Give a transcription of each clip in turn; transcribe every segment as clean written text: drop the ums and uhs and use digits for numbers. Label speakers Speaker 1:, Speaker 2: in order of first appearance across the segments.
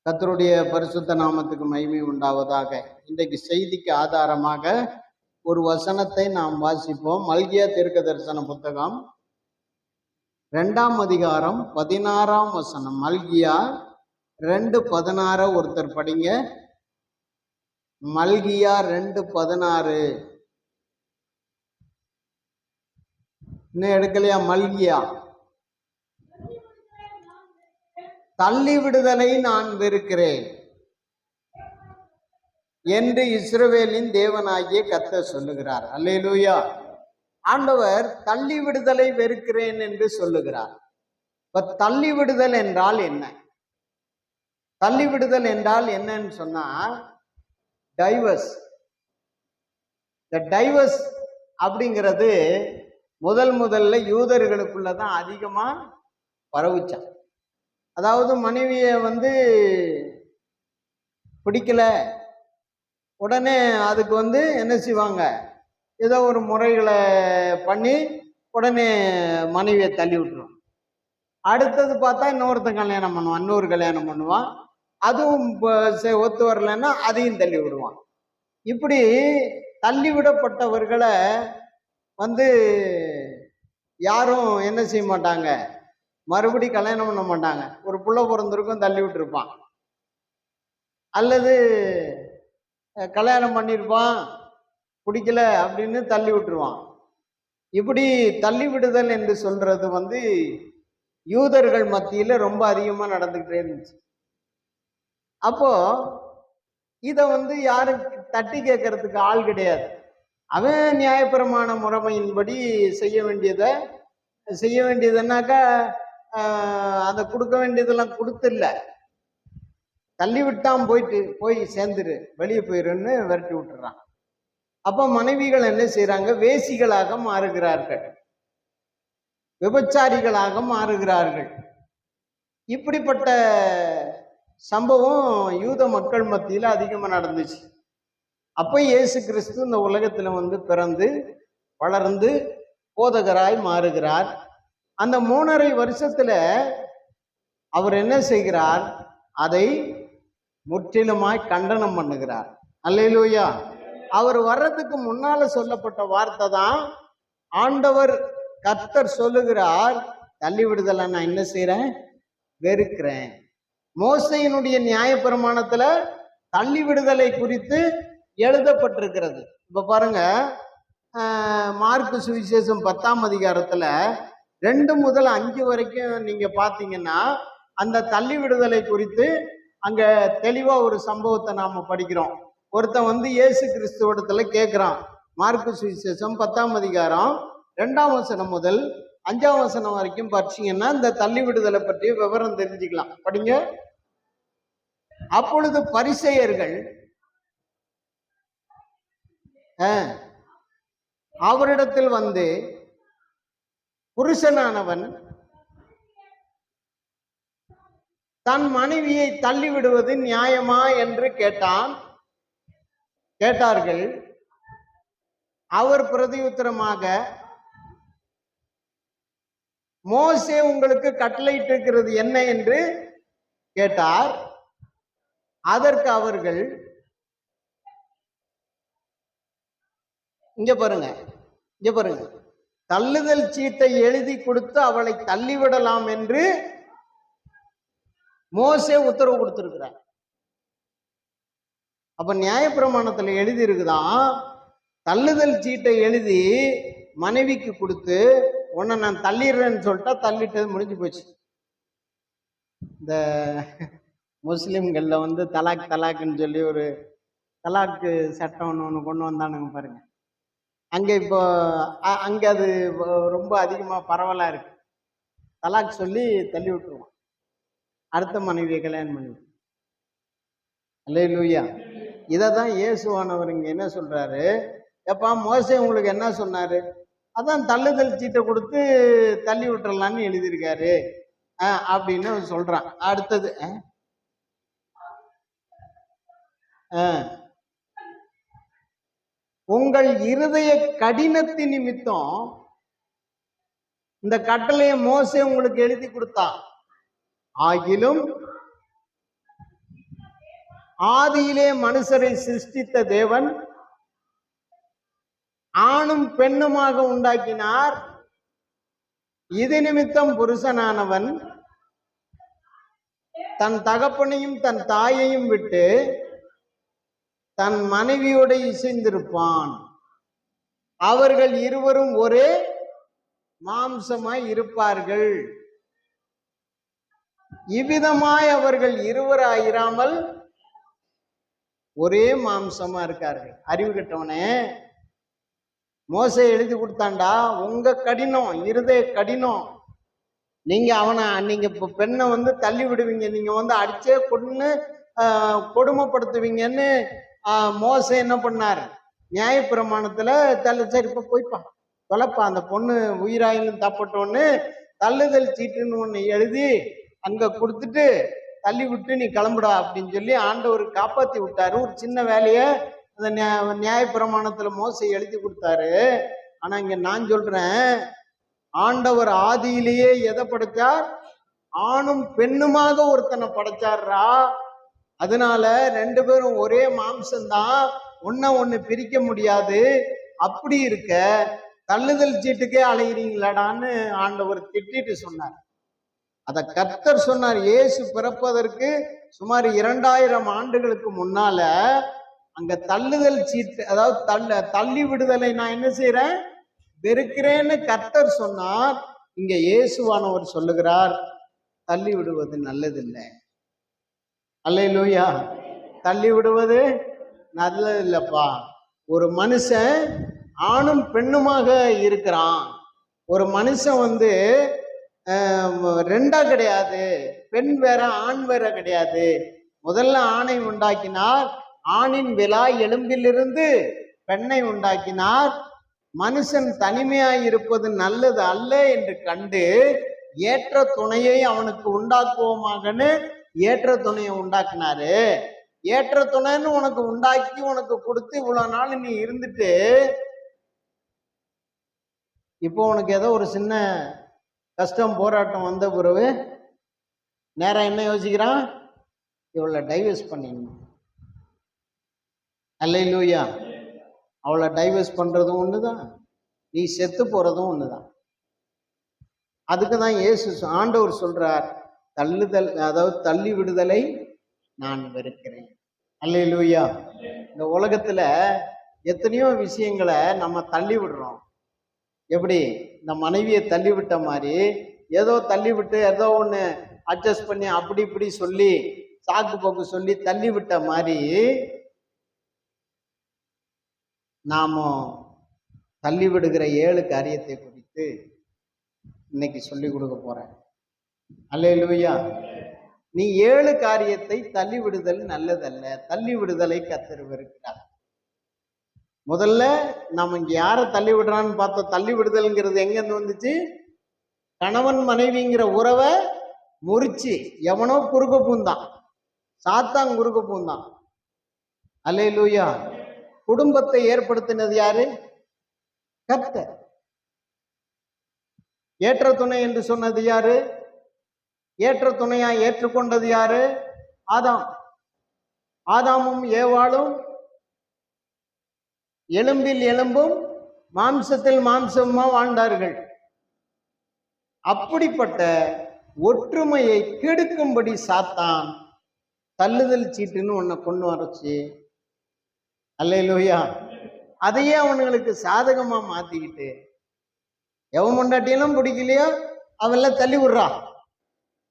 Speaker 1: கர்த்தருடைய பரிசுத்த நாமத்துக்கு மகிமை உண்டாவதாக. இன்றைக்கு செய்திக்கு ஆதாரமாக ஒரு வசனத்தை நாம் வாசிப்போம். மல்கியா தீர்க்க தரிசன புத்தகம் 2ஆம் அதிகாரம் 16ஆம் வசனம். மல்கியா 2:16 ஒருத்தர் படிங்க. மல்கியா 2:16. இன்னும் எடுக்கலையா? மல்கியா. தள்ளிவிடுதலை நான் வெறுக்கிறேன் என்று இஸ்ரவேலின் தேவனாகிய கர்த்தர் சொல்லுகிறார். அல்லேலூயா. ஆண்டவர் தள்ளிவிடுதலை வெறுக்கிறேன் என்று சொல்லுகிறார். இப்ப தள்ளிவிடுதல் என்றால் என்ன? தள்ளிவிடுதல் என்றால் என்னன்னு சொன்னா டைவர்ஸ். இந்த டைவர்ஸ் அப்படிங்கிறது முதல்ல யூதர்களுக்குள்ளதான் அதிகமா பரவுச்சான். அதாவது மனைவியை பிடிக்கல, உடனே அதுக்கு என்ன செய்வாங்க, ஏதோ ஒரு முறைகளை பண்ணி உடனே மனைவியை தள்ளி விட்டுருவான். அடுத்தது பார்த்தா இன்னொருத்தன் கல்யாணம் பண்ணுவான், இன்னொரு கல்யாணம் பண்ணுவான். அதுவும் ஒத்து வரலன்னா அதையும் தள்ளி விடுவான். இப்படி தள்ளிவிடப்பட்டவர்களை யாரும் என்ன செய்ய மாட்டாங்க, மறுபடி கல்யாணம் பண்ண மாட்டாங்க. ஒரு புள்ள பிறந்திருக்கும், தள்ளி விட்டுருப்பான். அல்லது கல்யாணம் பண்ணியிருப்பான், பிடிக்கல அப்படின்னு தள்ளி விட்டுருவான். இப்படி தள்ளி விடுதல் என்று சொல்றது யூதர்கள் மத்தியில ரொம்ப அதிகமா நடந்துகிட்டே இருந்துச்சு. அப்போ இத யாரும் தட்டி கேட்கறதுக்கு ஆள் கிடையாது. அவன் நியாயப்பிரமாண முறைமையின்படி செய்ய வேண்டியதுன்னாக்கா அதை கொடுக்க வேண்டியதெல்லாம் கொடுத்துல, தள்ளி விட்டான், போய் சேர்ந்துரு, வெளியே போயிருன்னு விரட்டி விட்டுறான். அப்ப மனைவிகள் என்ன செய்யறாங்க? வேசிகளாக மாறுகிறார்கள், விபச்சாரிகளாக மாறுகிறார்கள். இப்படிப்பட்ட சம்பவம் யூத மக்கள் மத்தியில அதிகமா நடந்துச்சு. அப்ப இயேசு கிறிஸ்து இந்த உலகத்துல பிறந்து வளர்ந்து போதகராய் மாறுகிறார். அந்த 3.5 வருஷத்துல அவர் என்ன செய்கிறார்? அதை முற்றிலுமாய் கண்டனம் பண்ணுகிறார். அல்லேலூயா. அவர் வர்றதுக்கு முன்னால சொல்லப்பட்ட வார்த்தை தான் ஆண்டவர் கர்த்தர் சொல்லுகிறார், தள்ளி விடுதலை நான் என்ன செய்யறேன்? வெறுக்கிறேன். மோசையினுடைய நியாயப்பிரமாணத்துல தள்ளி விடுதலை குறித்து எழுதப்பட்டிருக்கிறது. இப்ப பாருங்க, மார்க்கு சுவிசேஷம் 10ஆம் அதிகாரத்துல 2 முதல் 5 வரைக்கும் நீங்க பாத்தீங்கன்னா அந்த தள்ளி விடுதலை குறித்து அங்க தெளிவா ஒரு சம்பவத்தை நாம படிக்கிறோம். ஒருத்தன் இயேசு கிறிஸ்துவத்துல கேட்கிறான். மார்க்கு சுவிசேஷம் 10ஆம் அதிகாரம் 2ஆம் வசனம் முதல் 5ஆம் வசனம் வரைக்கும் படிச்சீங்கன்னா இந்த தள்ளி விடுதலை பற்றிய விவரம் தெரிஞ்சுக்கலாம். படிங்க. அப்பொழுது பரிசேயர்கள் அவரிடத்தில் புருஷனானவன் தன் மனைவியை தள்ளி விடுவது நியாயமா என்று கேட்டார்கள். அவர் பிரதியுத்தரமாக, மோசே உங்களுக்கு கட்டளையிட்டு இருக்கிறது என்ன என்று கேட்டார். அதற்கு அவர்கள், இங்க பாருங்க, தள்ளுதல் சீட்டை எழுதி கொடுத்து அவளை தள்ளிவிடலாம் என்று மோசே உத்தரவு கொடுத்திருக்கிறார். அப்ப நியாயப்பிரமாணத்துல எழுதி இருக்குதான், தள்ளுதல் சீட்டை எழுதி மனைவிக்கு கொடுத்து உன்னை நான் தள்ளிடுறேன்னு சொல்லிட்டா தள்ளிட்டது முடிஞ்சு போச்சு. இந்த முஸ்லிம்கள்ல தலாக்குன்னு சொல்லி ஒரு தலாக்கு சட்டம் ஒன்று கொண்டு வந்தானுங்க பாருங்க. இப்போ அது ரொம்ப அதிகமா பரவலா இருக்கு. தலாக் சொல்லி தள்ளி விட்டுருவான், அடுத்த மனைவியை கல்யாணம் பண்ணி. அல்லேலூயா. இததான் இயேசுவானவர் இங்க என்ன சொல்றாரு? எப்பா, மோசே உங்களுக்கு என்ன சொன்னாரு? அதான் தள்ளுதல் சீட்டை கொடுத்து தள்ளி விட்டுறலான்னு எழுதியிருக்காரு அப்படின்னு சொல்றான். அடுத்தது உங்கள் இருதய கடினத்தின் நிமித்தம் இந்த கட்டளையை மோசே உங்களுக்கு எழுதி கொடுத்தான். ஆகிலும் ஆதியிலே மனுஷரை சிருஷ்டித்த தேவன் ஆணும் பெண்ணுமாக உண்டாக்கினார். இது நிமித்தம் புருஷனானவன் தன் தகப்பனையும் தன் தாயையும் விட்டு தன் மனைவியோடு இசைந்திருப்பான், அவர்கள் இருவரும் ஒரே மாம்சமாய் இருப்பார்கள். இவ்விதமாய் அவர்கள் இருவராயிராமல் ஒரே மாம்சமா இருக்கார்கள். அறிவு கட்டவனே, மோசே எழுதி கொடுத்தாண்டா, உங்க கடினம், இருதய கடினம். நீங்க பெண்ணை தள்ளி விடுவீங்க, நீங்க அடிச்சே கொண்டு கொடுமைப்படுத்துவீங்கன்னு மோசே என்ன பண்ணார்? நியாயப்பிரமாணத்துல சரி இப்ப போய்ப்பா தொலைப்பா, அந்த பொண்ணு உயிராயிலும் தப்பட்டோன்னு தள்ளுதல் சீட்டுன்னு ஒண்ணு எழுதி அங்க கொடுத்துட்டு தள்ளி விட்டு நீ கிளம்புடா அப்படின்னு சொல்லி ஆண்டவர் காப்பாத்தி விட்டாரு. ஒரு சின்ன வேலைய அந்த நியாயப்பிரமாணத்துல மோசே எழுதி கொடுத்தாரு. ஆனா இங்க நான் சொல்றேன், ஆண்டவர் ஆதியிலேயே எதை படைச்சார்? ஆணும் பெண்ணுமாக ஒருத்தனை படைச்சாரா. அதனால ரெண்டு பேரும் ஒரே மாம்சம்தான், ஒண்ணு பிரிக்க முடியாது. அப்படி இருக்க தள்ளுதல் சீட்டுக்கே அலைகிறீங்களாடான்னு ஆண்டவர் திட்டிட்டு சொன்னார். அத கர்த்தர் சொன்னார். இயேசு பிறப்பதற்கு சுமார் 2000 ஆண்டுகளுக்கு முன்னால அங்க தள்ளுதல் சீட்டு, அதாவது தள்ளி விடுதலை நான் என்ன செய்யறேன், வெறுக்கிறேன்னு கர்த்தர் சொன்னார். இங்க இயேசுவானவர் சொல்லுகிறார், தள்ளி விடுவது நல்லதில்லை. அல்லேலூயா. தள்ளி விடுவது நல்லது இல்லப்பா. ஒரு மனுஷன் ஆணும் பெண்ணுமாக இருக்கிறான். ஒரு மனுஷன் ரெண்டா கிடையாது, பெண் வேற ஆண் வேற கிடையாது. முதல்ல ஆணை உண்டாக்கினார், ஆணின் விலா எலும்பிலிருந்து பெண்ணை உண்டாக்கினார். மனுஷன் தனிமையாய் இருப்பது நல்லது அல்ல என்று கண்டு ஏற்ற துணையை அவனுக்கு உண்டாக்குவோமாகன்னு ஏற்ற துணையை உண்டாக்குனாரு. ஏற்ற துணைன்னு உனக்கு உண்டாக்கி உனக்கு கொடுத்து இவ்வளவு நாள் நீ இருந்துட்டு இப்போ உனக்கு ஏதோ ஒரு சின்ன கஷ்டம் போராட்டம் வந்த பிறகு நேரம் என்ன யோசிக்கிறான்? இவளை டைவர்ஸ் பண்ணிடணும். அல்லேலூயா. அவளை டைவர்ஸ் பண்றதும் ஒண்ணுதான், நீ செத்து போறதும் ஒண்ணுதான். அதுக்கு தான் இயேசு ஆண்டவர் சொல்றார், தள்ளுதல், அதாவது தள்ளி விடுதலை நான் வெறுக்கிறேன். அல்லேலூயா. இந்த உலகத்துல எத்தனையோ விஷயங்களை நம்ம தள்ளி விடுறோம். எப்படி இந்த மனைவியை தள்ளி விட்ட மாதிரி, ஏதோ தள்ளி விட்டு ஏதோ ஒண்ணு அட்ஜஸ்ட் பண்ணி அப்படி இப்படி சொல்லி சாக்கு போக்கு சொல்லி தள்ளி விட்ட மாதிரி நாம தள்ளி விடுகிற 7 காரியத்தை குறித்து இன்னைக்கு சொல்லி கொடுக்க போறேன். அல்லேலூயா. நீ 7 காரியத்தை தள்ளி விடுதல் நல்லதல்ல, தள்ளி விடுதலை கர்த்தர் வெறுக்கிறார். முதல்ல நாம இங்க யாரை தள்ளி விடுறான்னு பார்த்தோம். தள்ளி விடுதல்ங்கிறது எங்க இருந்து வந்துச்சு? கணவன் மனைவிங்கிற உறவை முறிச்சு எவனோ குறுக்க பூந்தான், சாத்தான் குறுக்க பூந்தான். அல்லேலூயா. குடும்பத்தை ஏற்படுத்தினது யாரு? கர்த்தர். ஏற்ற துணை என்று சொன்னது யாரு? ஏற்ற துணையா ஏற்றுக்கொண்டது யாரு? ஆதாம். ஆதாமும் ஏவாளும் எலும்பில் எலும்பும் மாம்சத்தில் மாம்சமா வாழ்ந்தார்கள். அப்படிப்பட்ட ஒற்றுமையை கெடுக்கும்படி சாத்தான் தள்ளுதல் சீட்டுன்னு ஒன்ன கொண்டு வரச்சு. அல்லேலூயா. அதையே அவனுங்களுக்கு சாதகமா மாத்திக்கிட்டு எவன் பொண்டாட்டியெல்லாம் பிடிக்கலையோ அவெல்லாம் தள்ளி விடுறா.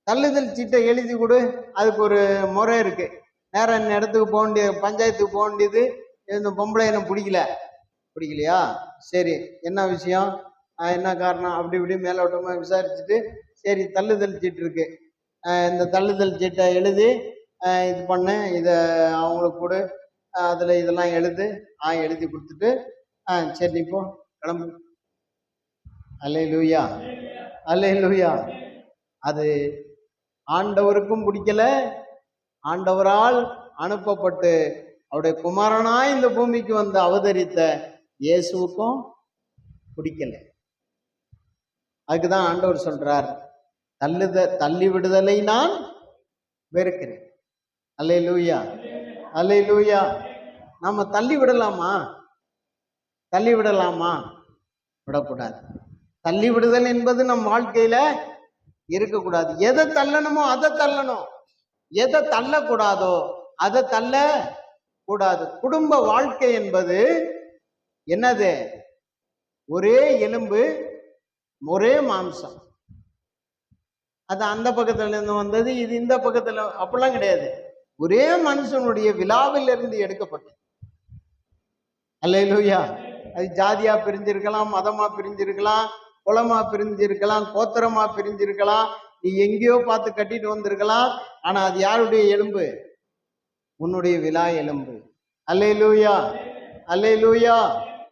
Speaker 1: தள்ளுதல் சீட்டை எழுதி கொடு, அதுக்கு ஒரு முறை இருக்கு. நேரம் இந்த இடத்துக்கு போக வேண்டியது, பஞ்சாயத்துக்கு போக வேண்டியது. இந்த பொம்பளை என்ன பிடிக்கலையா? சரி, என்ன விஷயம், என்ன காரணம், அப்படி இப்படி மேலோட்டமா விசாரிச்சுட்டு, சரி தள்ளுதல் சீட்டு இருக்கு, இந்த தள்ளுதல் சீட்டை எழுதி இது பண்ணு, இதை அவங்களுக்கு கொடு, அதில் இதெல்லாம் எழுதி கொடுத்துட்டு சரி நீ போ, கிளம்பு. அல்லேலூயா. அல்லேலூயா. அது ஆண்டவருக்கும் பிடிக்கல, ஆண்டவரால் அனுப்பப்பட்டு அவருடைய குமாரனாய் இந்த பூமிக்கு வந்து அவதரித்த இயேசுவுக்கும் பிடிக்கல. அதுக்குதான் ஆண்டவர் சொல்றார், தள்ளி விடுதலை நான் வெறுக்கிறேன். அல்லேலூயா. அல்லேலூயா. நம்ம தள்ளி விடலாமா? தள்ளி விடலாமா? விடக்கூடாது. தள்ளி விடுதல் என்பது நம் வாழ்க்கையில இருக்கக்கூடாது. எதை தள்ளணுமோ அதை தள்ளணும், எதை தள்ளக்கூடாதோ அதை தள்ள கூடாது. குடும்ப வாழ்க்கை என்பது என்னது? ஒரே எலும்பு ஒரே மாம்சம். அது அந்த பக்கத்துல இருந்து வந்தது, இது இந்த பக்கத்துல, அப்படிலாம் கிடையாது. ஒரே மனுஷனுடைய விழாவில் இருந்து எடுக்கப்பட்டது. அல்லேலூயா. அது ஜாதியா பிரிஞ்சிருக்கலாம், மதமா பிரிஞ்சிருக்கலாம், குலமா பிரிஞ்சிருக்கலாம், கோத்திரமா பிரிஞ்சிருக்கலாம், நீ எங்கேயோ பார்த்து கட்டிட்டு வந்திருக்கலாம். ஆனா அது யாருடைய எலும்பு? உன்னுடைய விழா எலும்பு. அல்லேலூயா, அல்லேலூயா.